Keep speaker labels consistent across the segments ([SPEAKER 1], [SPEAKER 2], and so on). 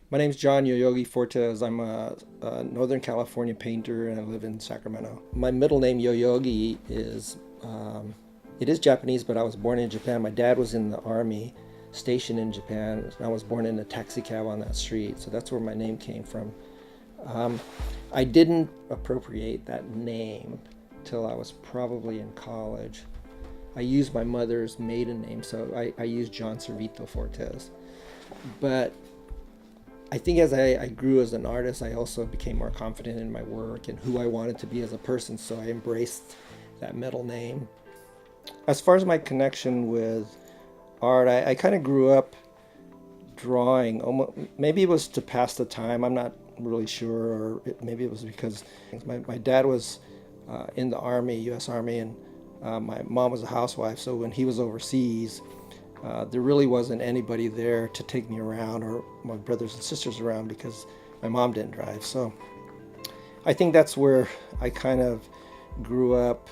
[SPEAKER 1] My name's John Yoyogi Fortes. I'm a Northern California painter and I live in Sacramento. My middle name Yoyogi it is Japanese, but I was born in Japan. My dad was in the army stationed in Japan. I was born in a taxi cab on that street, so that's where my name came from. Um, I didn't appropriate that name till I was probably in college. I used my mother's maiden name, so I used John Servito Fortes. But I think as I grew as an artist, I also became more confident in my work and who I wanted to be as a person, so I embraced that middle name. As far as my connection with art, I kind of grew up drawing. Maybe it was to pass the time, I'm not really sure, or maybe it was because my dad was in the Army, U.S. Army, and my mom was a housewife, so when he was overseas, there really wasn't anybody there to take me around or my brothers and sisters around because my mom didn't drive. So I think that's where I kind of grew up,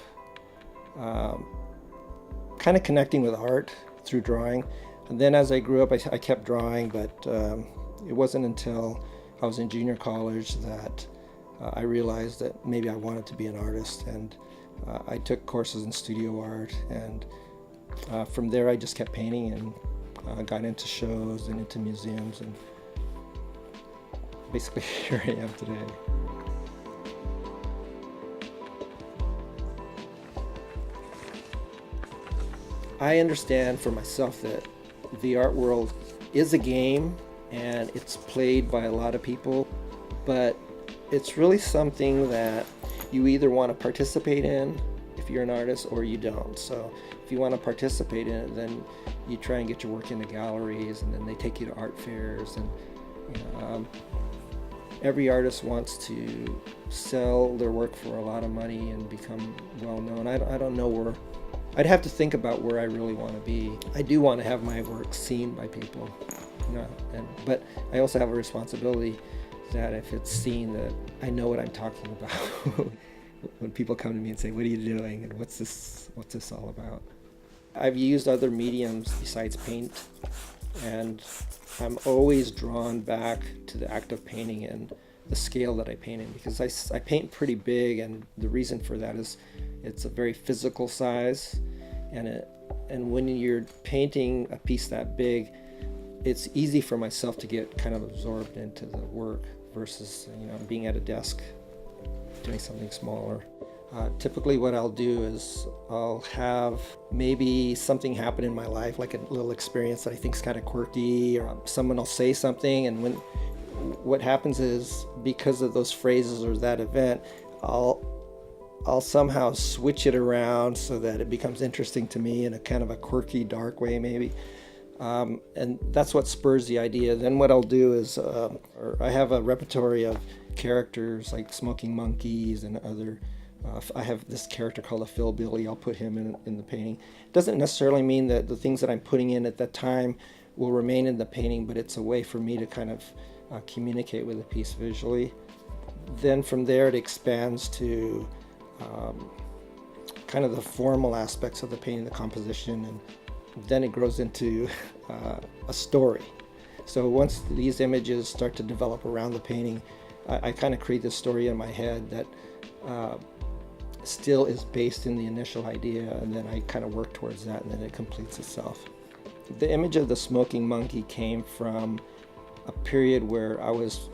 [SPEAKER 1] um, kind of connecting with art through drawing. And then as I grew up, I kept drawing, but it wasn't until I was in junior college that I realized that maybe I wanted to be an artist. And I took courses in studio art, and from there I just kept painting and got into shows and into museums, and basically here I am today. I understand for myself that the art world is a game and it's played by a lot of people, but it's really something that you either want to participate in if you're an artist or you don't. So if you want to participate in it, then you try and get your work into galleries, and then they take you to art fairs, and every artist wants to sell their work for a lot of money and become well known. I don't know where. I'd have to think about where I really want to be. I do want to have my work seen by people, but I also have a responsibility that if it's seen, that I know what I'm talking about. When people come to me and say, "What are you doing?" and "What's this? What's this all about?" I've used other mediums besides paint, and I'm always drawn back to the act of painting and the scale that I paint in, because I paint pretty big, and the reason for that is it's a very physical size, and when you're painting a piece that big, it's easy for myself to get kind of absorbed into the work versus being at a desk doing something smaller. Typically what I'll do is I'll have maybe something happen in my life, like a little experience that I think is kind of quirky, or someone will say something, and what happens is, because of those phrases or that event, I'll somehow switch it around so that it becomes interesting to me in a kind of a quirky, dark way maybe. And that's what spurs the idea. Then what I'll do is, or I have a repertory of characters like smoking monkeys and other. I have this character called a Philbilly. I'll put him in the painting. It doesn't necessarily mean that the things that I'm putting in at that time will remain in the painting, but it's a way for me to kind of communicate with the piece visually. Then from there it expands to kind of the formal aspects of the painting, the composition, and then it grows into a story. So once these images start to develop around the painting, I kind of create this story in my head that still is based in the initial idea, and then I kind of work towards that, and then it completes itself. The image of the smoking monkey came from a period where I was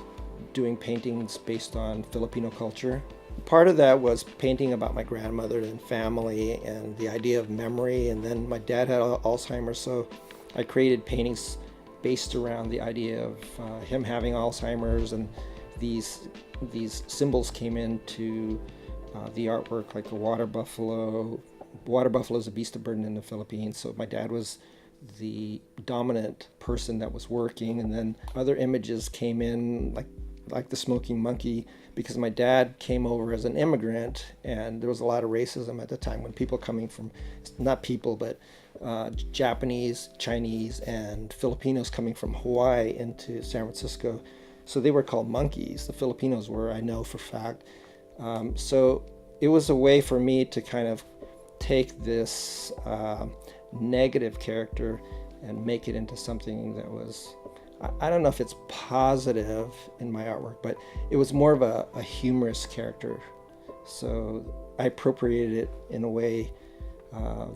[SPEAKER 1] doing paintings based on Filipino culture. Part of that was painting about my grandmother and family and the idea of memory, and then my dad had Alzheimer's, so I created paintings based around the idea of him having Alzheimer's, and these symbols came into the artwork, like the water buffalo. Water buffalo is a beast of burden in the Philippines, so my dad was the dominant person that was working, and then other images came in, like the smoking monkey, because my dad came over as an immigrant, and there was a lot of racism at the time when people coming from, not people, but Japanese, Chinese, and Filipinos coming from Hawaii into San Francisco. So they were called monkeys. The Filipinos were, I know for fact. So it was a way for me to kind of take this negative character and make it into something that was I don't know if it's positive in my artwork, but it was more of a humorous character. So I appropriated it in a way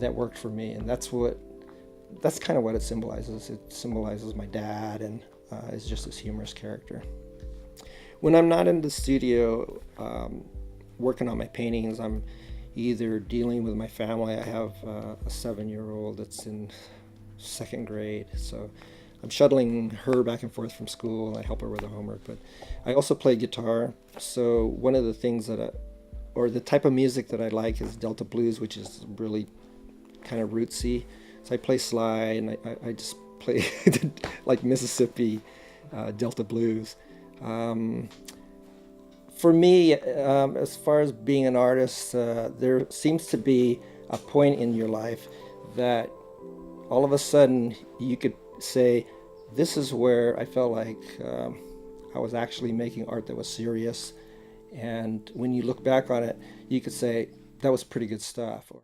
[SPEAKER 1] that worked for me, and that's kind of what it symbolizes. It symbolizes my dad, and is just this humorous character. When I'm not in the studio working on my paintings, I'm either dealing with my family. I have a 7-year-old that's in second grade, so I'm shuttling her back and forth from school, and I help her with her homework. But I also play guitar. So one of the things or the type of music that I like is Delta blues, which is really kind of rootsy. So I play slide, and I just play like Mississippi Delta blues. For me, as far as being an artist, there seems to be a point in your life that all of a sudden you could say, this is where I felt like I was actually making art that was serious. And when you look back on it, you could say, that was pretty good stuff. Or